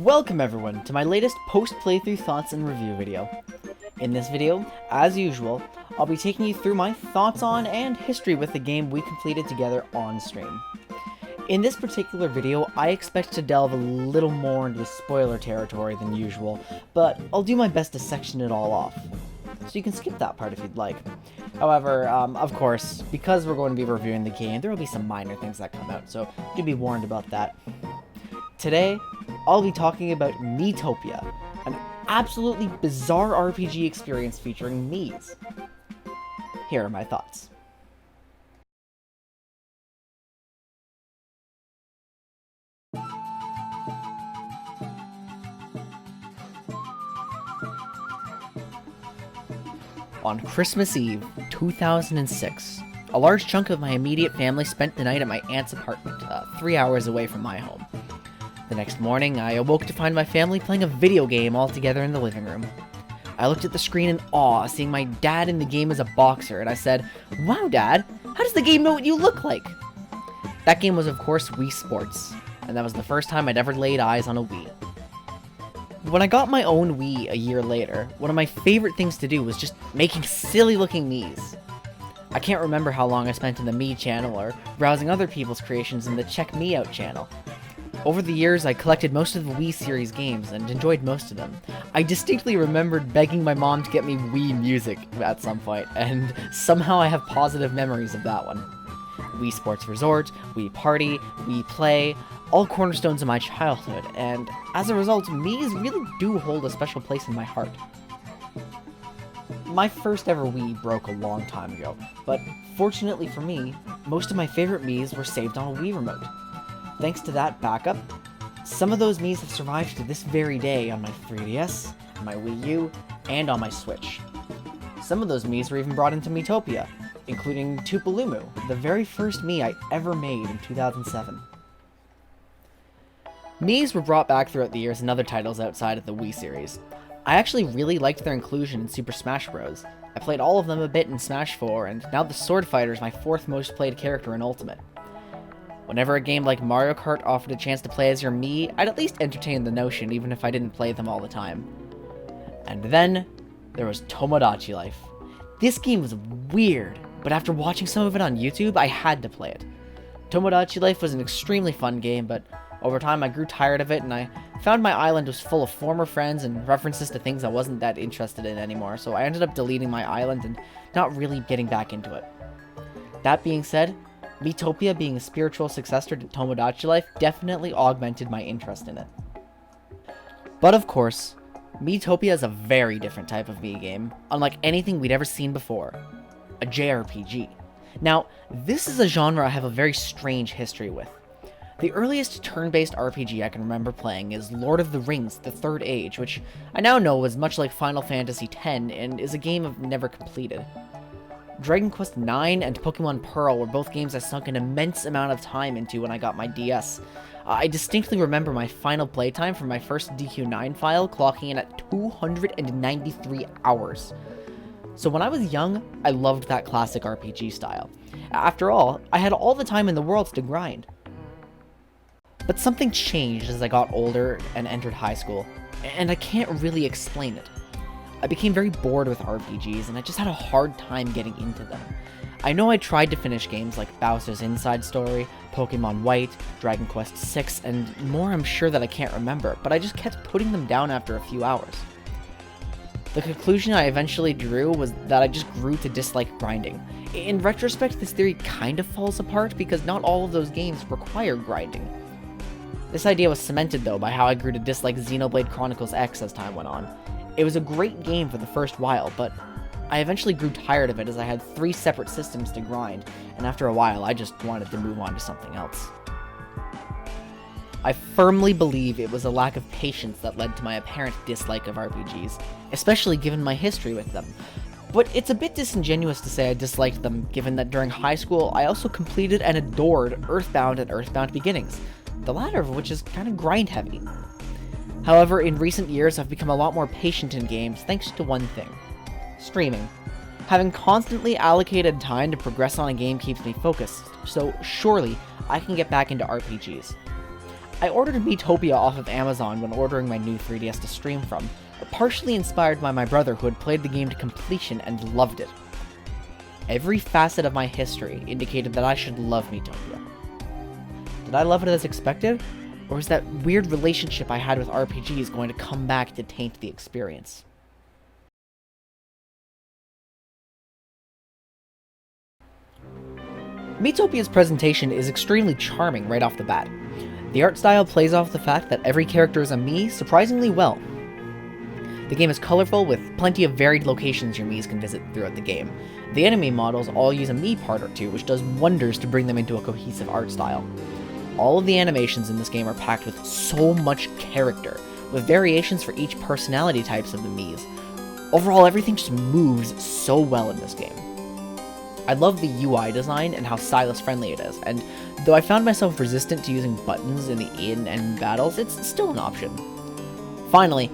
Welcome everyone to my latest post-playthrough thoughts and review video. In this video, as usual, I'll be taking you through my thoughts on and history with the game we completed together on stream. In this particular video, I expect to delve a little more into the spoiler territory than usual, but I'll do my best to section it all off. So you can skip that part if you'd like. However, of course, because we're going to be reviewing the game, there will be some minor things that come out, so do be warned about that. Today, I'll be talking about Miitopia, an absolutely bizarre RPG experience featuring Miis. Here are my thoughts. On Christmas Eve, 2006, a large chunk of my immediate family spent the night at my aunt's apartment, 3 hours away from my home. The next morning, I awoke to find my family playing a video game all together in the living room. I looked at the screen in awe, seeing my dad in the game as a boxer, and I said, "Wow, Dad, how does the game know what you look like?" That game was, of course, Wii Sports, and that was the first time I'd ever laid eyes on a Wii. When I got my own Wii a year later, one of my favorite things to do was just making silly-looking Miis. I can't remember how long I spent in the Mii channel or browsing other people's creations in the Check Me Out channel. Over the years, I collected most of the Wii series games and enjoyed most of them. I distinctly remembered begging my mom to get me Wii Music at some point, and somehow I have positive memories of that one. Wii Sports Resort, Wii Party, Wii Play, all cornerstones of my childhood, and as a result, Miis really do hold a special place in my heart. My first ever Wii broke a long time ago, but fortunately for me, most of my favorite Miis were saved on a Wii remote. Thanks to that backup, some of those Miis have survived to this very day on my 3DS, my Wii U, and on my Switch. Some of those Miis were even brought into Miitopia, including Tupolumu, the very first Mii I ever made in 2007. Miis were brought back throughout the years in other titles outside of the Wii series. I actually really liked their inclusion in Super Smash Bros. I played all of them a bit in Smash 4, and now the Sword Fighter is my fourth most played character in Ultimate. Whenever a game like Mario Kart offered a chance to play as your Mii, I'd at least entertain the notion, even if I didn't play them all the time. And then, there was Tomodachi Life. This game was weird, but after watching some of it on YouTube, I had to play it. Tomodachi Life was an extremely fun game, but over time I grew tired of it, and I found my island was full of former friends and references to things I wasn't that interested in anymore, so I ended up deleting my island and not really getting back into it. That being said, Miitopia being a spiritual successor to Tomodachi Life definitely augmented my interest in it. But of course, Miitopia is a very different type of Mii game, unlike anything we'd ever seen before. A JRPG. Now, this is a genre I have a very strange history with. The earliest turn-based RPG I can remember playing is Lord of the Rings: The Third Age, which I now know was much like Final Fantasy X and is a game I've never completed. Dragon Quest IX and Pokemon Pearl were both games I sunk an immense amount of time into when I got my DS. I distinctly remember my final playtime for my first DQ9 file clocking in at 293 hours. So when I was young, I loved that classic RPG style. After all, I had all the time in the world to grind. But something changed as I got older and entered high school, and I can't really explain it. I became very bored with RPGs, and I just had a hard time getting into them. I know I tried to finish games like Bowser's Inside Story, Pokemon White, Dragon Quest VI, and more I'm sure that I can't remember, but I just kept putting them down after a few hours. The conclusion I eventually drew was that I just grew to dislike grinding. In retrospect, this theory kind of falls apart because not all of those games require grinding. This idea was cemented though by how I grew to dislike Xenoblade Chronicles X as time went on. It was a great game for the first while, but I eventually grew tired of it as I had 3 separate systems to grind, and after a while I just wanted to move on to something else. I firmly believe it was a lack of patience that led to my apparent dislike of RPGs, especially given my history with them. But it's a bit disingenuous to say I disliked them, given that during high school I also completed and adored Earthbound and Earthbound Beginnings, the latter of which is kind of grind-heavy. However, in recent years, I've become a lot more patient in games thanks to one thing: streaming. Having constantly allocated time to progress on a game keeps me focused, so surely I can get back into RPGs. I ordered Miitopia off of Amazon when ordering my new 3DS to stream from, partially inspired by my brother who had played the game to completion and loved it. Every facet of my history indicated that I should love Miitopia. Did I love it as expected? Or is that weird relationship I had with RPGs going to come back to taint the experience? Miitopia's presentation is extremely charming right off the bat. The art style plays off the fact that every character is a Mii surprisingly well. The game is colorful, with plenty of varied locations your Miis can visit throughout the game. The enemy models all use a Mii part or two, which does wonders to bring them into a cohesive art style. All of the animations in this game are packed with so much character, with variations for each personality types of the Miis. Overall, everything just moves so well in this game. I love the UI design and how stylus-friendly it is, and though I found myself resistant to using buttons in the in-and battles, it's still an option. Finally,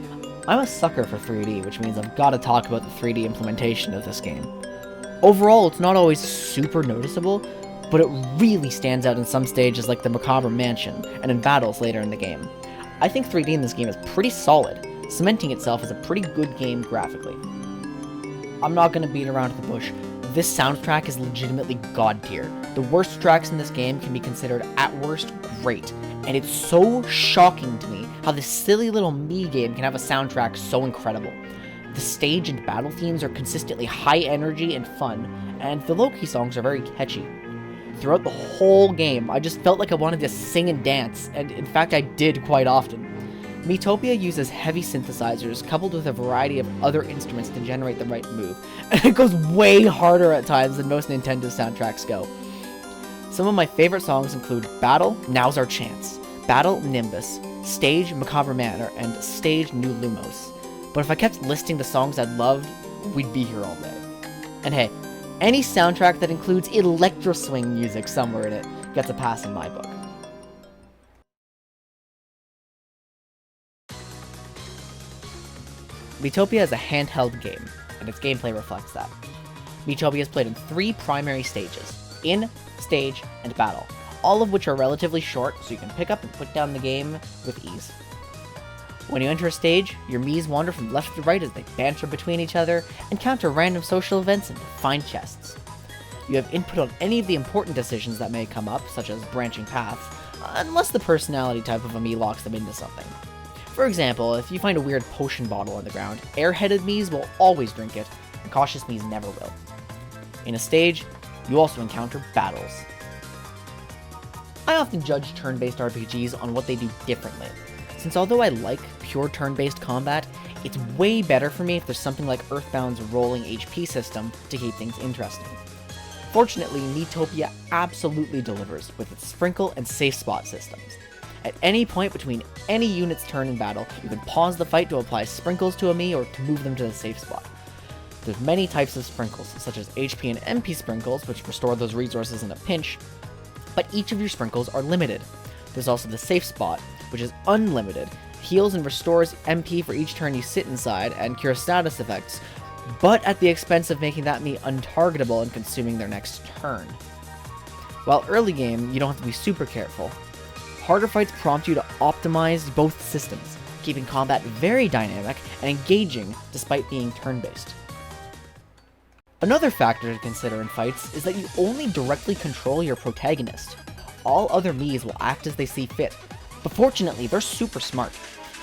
I'm a sucker for 3D, which means I've got to talk about the 3D implementation of this game. Overall, it's not always super noticeable, but it really stands out in some stages like the Macabre mansion, and in battles later in the game. I think 3D in this game is pretty solid, cementing itself as a pretty good game graphically. I'm not going to beat around the bush. This soundtrack is legitimately god tier. The worst tracks in this game can be considered, at worst, great, and it's so shocking to me how this silly little Mii game can have a soundtrack so incredible. The stage and battle themes are consistently high energy and fun, and the low-key songs are very catchy. Throughout the whole game, I just felt like I wanted to sing and dance, and in fact I did quite often. Miitopia uses heavy synthesizers coupled with a variety of other instruments to generate the right move, and it goes way harder at times than most Nintendo soundtracks go. Some of my favorite songs include Battle, Now's Our Chance, Battle, Nimbus, Stage, Macabre Manor, and Stage, New Lumos. But if I kept listing the songs I loved, we'd be here all day. And hey, any soundtrack that includes electro swing music somewhere in it gets a pass in my book. Miitopia is a handheld game, and its gameplay reflects that. Miitopia is played in 3 primary stages: in, stage, and battle, all of which are relatively short, so you can pick up and put down the game with ease. When you enter a stage, your Miis wander from left to right as they banter between each other, encounter random social events, and find chests. You have input on any of the important decisions that may come up, such as branching paths, unless the personality type of a Mii locks them into something. For example, if you find a weird potion bottle on the ground, air-headed Miis will always drink it, and cautious Miis never will. In a stage, you also encounter battles. I often judge turn-based RPGs on what they do differently, since although I like pure turn-based combat, it's way better for me if there's something like Earthbound's rolling HP system to keep things interesting. Fortunately, Miitopia absolutely delivers with its sprinkle and safe spot systems. At any point between any unit's turn in battle, you can pause the fight to apply sprinkles to a Mii or to move them to the safe spot. There's many types of sprinkles, such as HP and MP sprinkles, which restore those resources in a pinch, but each of your sprinkles are limited. There's also the safe spot, which is unlimited, heals and restores MP for each turn you sit inside, and cures status effects, but at the expense of making that Mii untargetable and consuming their next turn. While early game, you don't have to be super careful. Harder fights prompt you to optimize both systems, keeping combat very dynamic and engaging despite being turn-based. Another factor to consider in fights is that you only directly control your protagonist. All other Miis will act as they see fit, but fortunately they're super smart.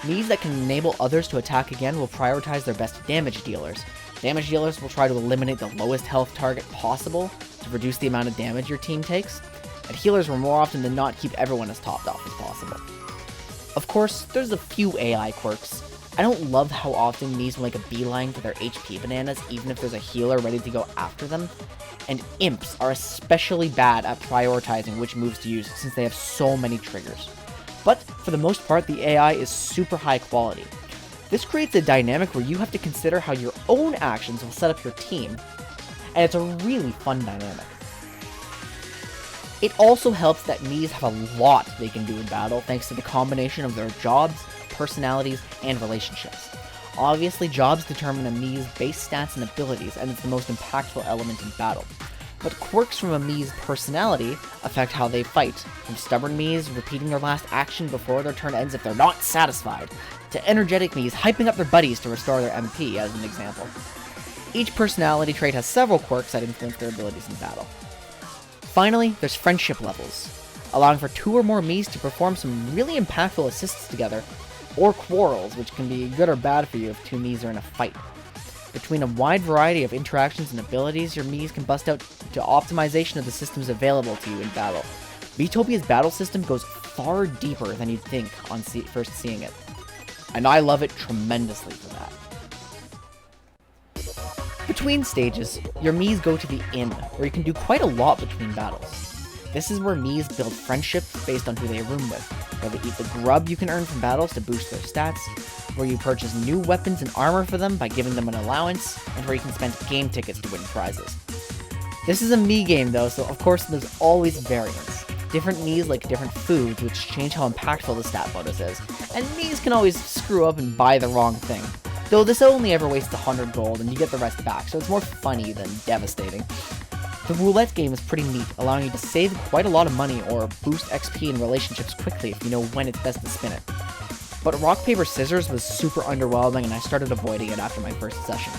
Miis that can enable others to attack again will prioritize their best damage dealers. Damage dealers will try to eliminate the lowest health target possible to reduce the amount of damage your team takes, and healers will more often than not keep everyone as topped off as possible. Of course, there's a few AI quirks. I don't love how often Miis will make a beeline for their HP bananas even if there's a healer ready to go after them, and imps are especially bad at prioritizing which moves to use since they have so many triggers. But for the most part, the AI is super high quality. This creates a dynamic where you have to consider how your own actions will set up your team, and it's a really fun dynamic. It also helps that Miis have a lot they can do in battle thanks to the combination of their jobs, personalities, and relationships. Obviously, jobs determine a Mii's base stats and abilities, and it's the most impactful element in battle. but quirks from a Mii's personality affect how they fight, from stubborn Miis repeating their last action before their turn ends if they're not satisfied, to energetic Miis hyping up their buddies to restore their MP, as an example. Each personality trait has several quirks that influence their abilities in battle. Finally, there's friendship levels, allowing for 2 or more Miis to perform some really impactful assists together, or quarrels, which can be good or bad for you if 2 Miis are in a fight. Between a wide variety of interactions and abilities, your Miis can bust out to optimization of the systems available to you in battle. Miitopia's battle system goes far deeper than you'd think on first seeing it, and I love it tremendously for that. Between stages, your Miis go to the inn, where you can do quite a lot between battles. This is where Miis build friendships based on who they room with, where they eat the grub you can earn from battles to boost their stats, where you purchase new weapons and armor for them by giving them an allowance, and where you can spend game tickets to win prizes. This is a Mii game though, so of course there's always variance. Different Miis like different foods, which change how impactful the stat bonus is, and Miis can always screw up and buy the wrong thing. Though this only ever wastes 100 gold and you get the rest back, so it's more funny than devastating. The roulette game is pretty neat, allowing you to save quite a lot of money or boost XP in relationships quickly if you know when it's best to spin it. But rock, paper, scissors was super underwhelming and I started avoiding it after my first session.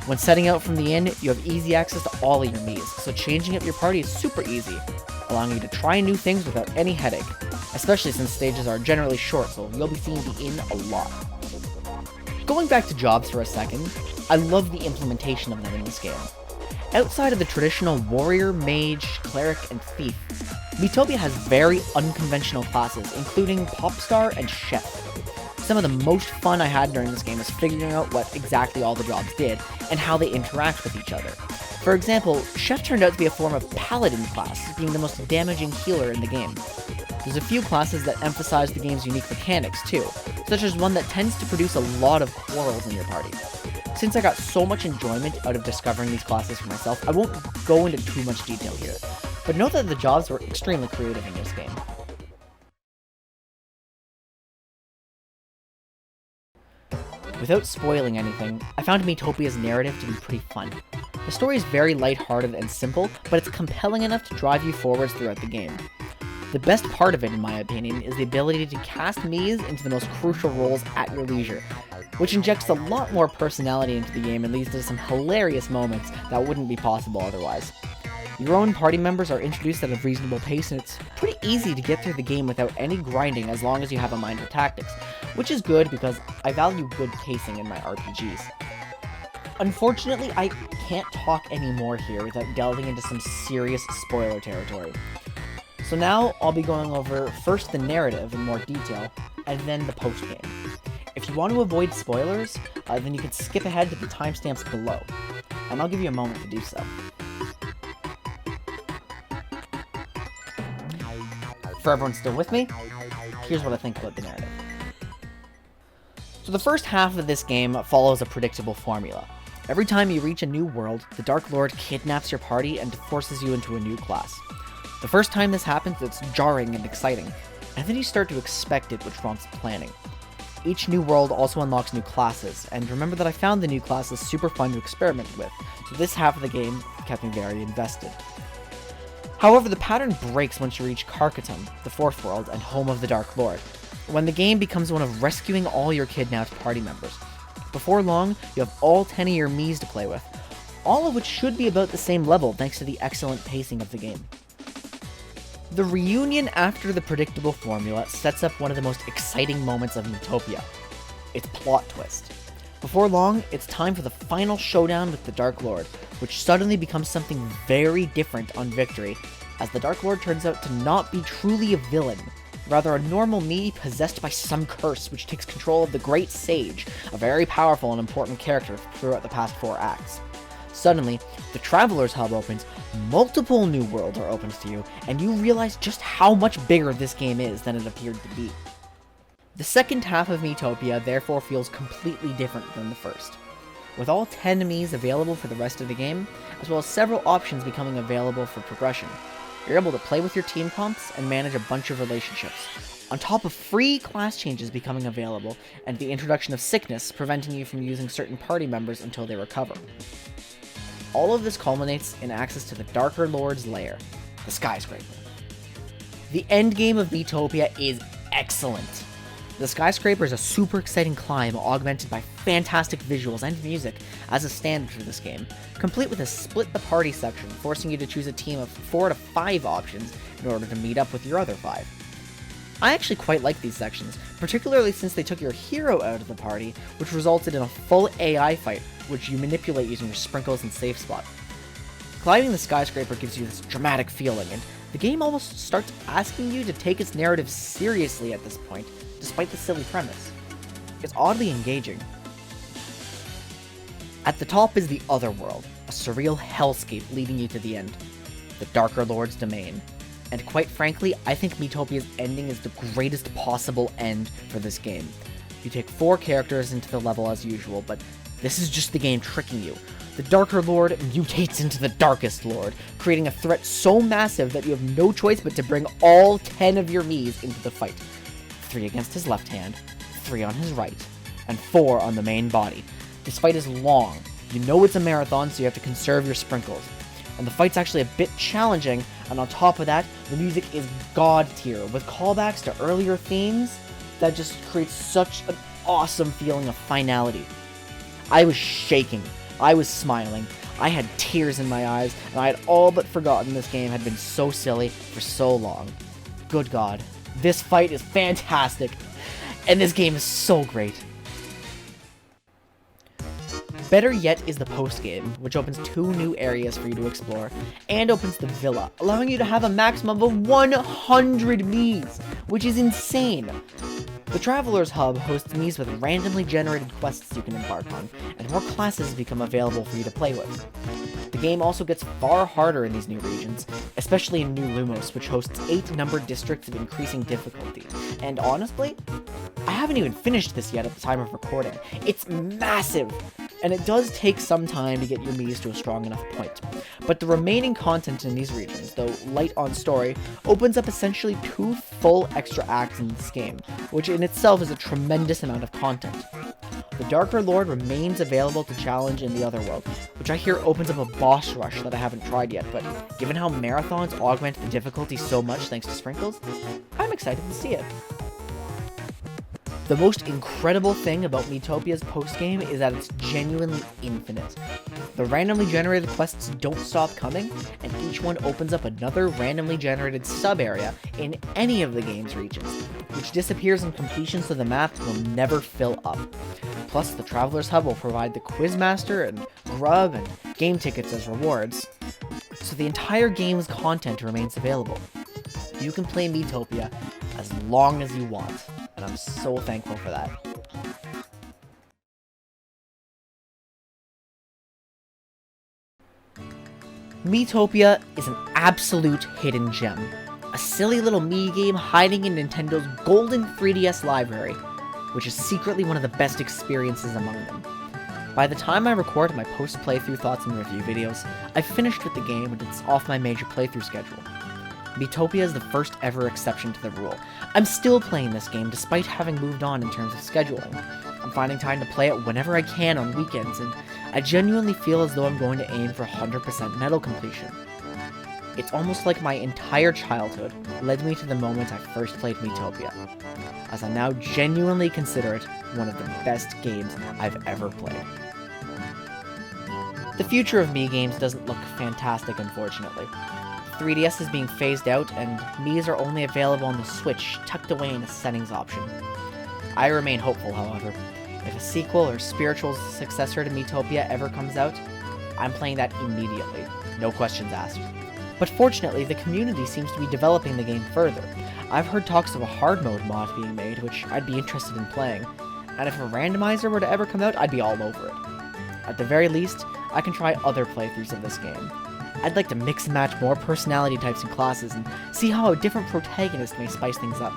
When setting out from the inn, you have easy access to all of your Miis, so changing up your party is super easy, allowing you to try new things without any headache, especially since stages are generally short, so you'll be seeing the inn a lot. Going back to jobs for a second, I love the implementation of them in this game. Outside of the traditional warrior, mage, cleric, and thief, Miitopia has very unconventional classes, including popstar and chef. Some of the most fun I had during this game was figuring out what exactly all the jobs did, and how they interact with each other. For example, chef turned out to be a form of paladin class, being the most damaging healer in the game. There's a few classes that emphasize the game's unique mechanics too, such as one that tends to produce a lot of quarrels in your party. Since I got so much enjoyment out of discovering these classes for myself, I won't go into too much detail here, but note that the jobs were extremely creative in this game. Without spoiling anything, I found Miitopia's narrative to be pretty fun. The story is very lighthearted and simple, but it's compelling enough to drive you forwards throughout the game. The best part of it, in my opinion, is the ability to cast Miis into the most crucial roles at your leisure, which injects a lot more personality into the game and leads to some hilarious moments that wouldn't be possible otherwise. Your own party members are introduced at a reasonable pace, and it's pretty easy to get through the game without any grinding as long as you have a mind for tactics, which is good because I value good pacing in my RPGs. Unfortunately, I can't talk anymore here without delving into some serious spoiler territory. So now I'll be going over first the narrative in more detail, and then the post-game. If you want to avoid spoilers, then you can skip ahead to the timestamps below, and I'll give you a moment to do so. For everyone still with me, here's what I think about the narrative. So the first half of this game follows a predictable formula. Every time you reach a new world, the Dark Lord kidnaps your party and forces you into a new class. The first time this happens, it's jarring and exciting, and then you start to expect it, which prompts planning. Each new world also unlocks new classes, and remember that I found the new classes super fun to experiment with, so this half of the game kept me very invested. However, the pattern breaks once you reach Karkaton, the fourth world and home of the Dark Lord, when the game becomes one of rescuing all your kidnapped party members. Before long, you have all 10 of your Miis to play with, all of which should be about the same level thanks to the excellent pacing of the game. The reunion after the predictable formula sets up one of the most exciting moments of Miitopia, its plot twist. Before long, it's time for the final showdown with the Dark Lord, which suddenly becomes something very different on victory, as the Dark Lord turns out to not be truly a villain, rather a normal Mii possessed by some curse which takes control of the Great Sage, a very powerful and important character throughout the past 4 acts. Suddenly, the Traveler's Hub opens, multiple new worlds are opened to you, and you realize just how much bigger this game is than it appeared to be. The second half of Miitopia therefore feels completely different than the first, with all 10 Miis available for the rest of the game, as well as several options becoming available for progression. You're able to play with your team comps and manage a bunch of relationships, on top of free class changes becoming available, and the introduction of sickness preventing you from using certain party members until they recover. all of this culminates in access to the Darker Lord's lair, the SkyScraper. The endgame of Miitopia is excellent. The SkyScraper is a super exciting climb augmented by fantastic visuals and music as a standard for this game, complete with a split the party section, forcing you to choose a team of 4 to 5 options in order to meet up with your other 5. I actually quite like these sections, particularly since they took your hero out of the party, which resulted in a full AI fight, which you manipulate using your sprinkles and safe spot. Climbing the SkyScraper gives you this dramatic feeling, and the game almost starts asking you to take its narrative seriously at this point, despite the silly premise. It's oddly engaging. At the top is the Otherworld, a surreal hellscape leading you to the end, the Darker Lord's domain. And quite frankly, I think Miitopia's ending is the greatest possible end for this game. You take 4 characters into the level as usual, but this is just the game tricking you. The Darker Lord mutates into the Darkest Lord, creating a threat so massive that you have no choice but to bring all 10 of your Miis into the fight. 3 against his left hand, 3 on his right, and 4 on the main body. This fight is long. You know it's a marathon, so you have to conserve your sprinkles. And the fight's actually a bit challenging, and on top of that, the music is god tier, with callbacks to earlier themes that just creates such an awesome feeling of finality. I was shaking, I was smiling, I had tears in my eyes, and I had all but forgotten this game had been so silly for so long. Good god, this fight is fantastic, and this game is so great. Better yet is the post-game, which opens 2 new areas for you to explore, and opens the villa, allowing you to have a maximum of 100 Miis, which is insane. The Traveler's Hub hosts Miis with randomly generated quests you can embark on, and more classes become available for you to play with. The game also gets far harder in these new regions, especially in New Lumos, which hosts 8 numbered districts of increasing difficulty. And honestly, I haven't even finished this yet at the time of recording. It's massive! And it does take some time to get your Miis to a strong enough point. But the remaining content in these regions, though light on story, opens up essentially 2 full extra acts in this game, which in itself is a tremendous amount of content. The Darker Lord remains available to challenge in the Otherworld, which I hear opens up a boss rush that I haven't tried yet, but given how marathons augment the difficulty so much thanks to sprinkles, I'm excited to see it. The most incredible thing about Miitopia's post-game is that it's genuinely infinite. The randomly generated quests don't stop coming, and each one opens up another randomly generated sub-area in any of the game's regions, which disappears on completion so the map will never fill up. Plus, the Traveler's Hub will provide the Quizmaster and Grub and game tickets as rewards, so the entire game's content remains available. You can play Miitopia as long as you want, and I'm so thankful for that. Miitopia is an absolute hidden gem. A silly little Mii game hiding in Nintendo's golden 3DS library, which is secretly one of the best experiences among them. By the time I record my post-playthrough thoughts and review videos, I've finished with the game and it's off my major playthrough schedule. Miitopia is the first ever exception to the rule. I'm still playing this game despite having moved on in terms of scheduling. I'm finding time to play it whenever I can on weekends, and I genuinely feel as though I'm going to aim for 100% medal completion. It's almost like my entire childhood led me to the moment I first played Miitopia, as I now genuinely consider it one of the best games I've ever played. The future of Mii games doesn't look fantastic, unfortunately. 3DS is being phased out, and Miis are only available on the Switch, tucked away in a settings option. I remain hopeful, however. If a sequel or spiritual successor to Miitopia ever comes out, I'm playing that immediately, no questions asked. But fortunately, the community seems to be developing the game further. I've heard talks of a hard mode mod being made, which I'd be interested in playing, and if a randomizer were to ever come out, I'd be all over it. At the very least, I can try other playthroughs of this game. I'd like to mix and match more personality types and classes and see how a different protagonist may spice things up.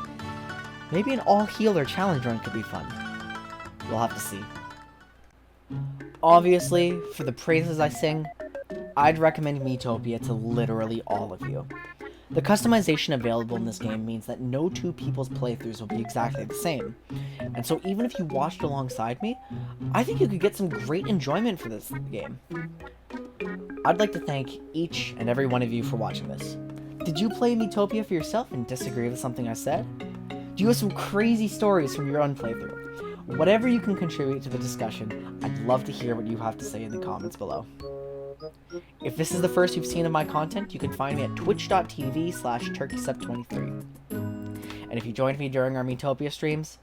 Maybe an all-healer challenge run could be fun. We'll have to see. Obviously, for the praises I sing, I'd recommend Miitopia to literally all of you. The customization available in this game means that no 2 people's playthroughs will be exactly the same, and so even if you watched alongside me, I think you could get some great enjoyment for this game. I'd like to thank each and every one of you for watching this. Did you play Miitopia for yourself and disagree with something I said? Do you have some crazy stories from your own playthrough? Whatever you can contribute to the discussion, I'd love to hear what you have to say in the comments below. If this is the first you've seen of my content, you can find me at twitch.tv/turkeysep23. And if you joined me during our Miitopia streams,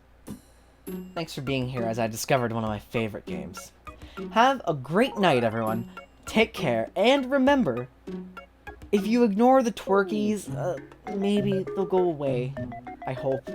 thanks for being here as I discovered one of my favorite games. Have a great night, everyone. Take care, and remember, if you ignore the twerkies, maybe they'll go away. I hope.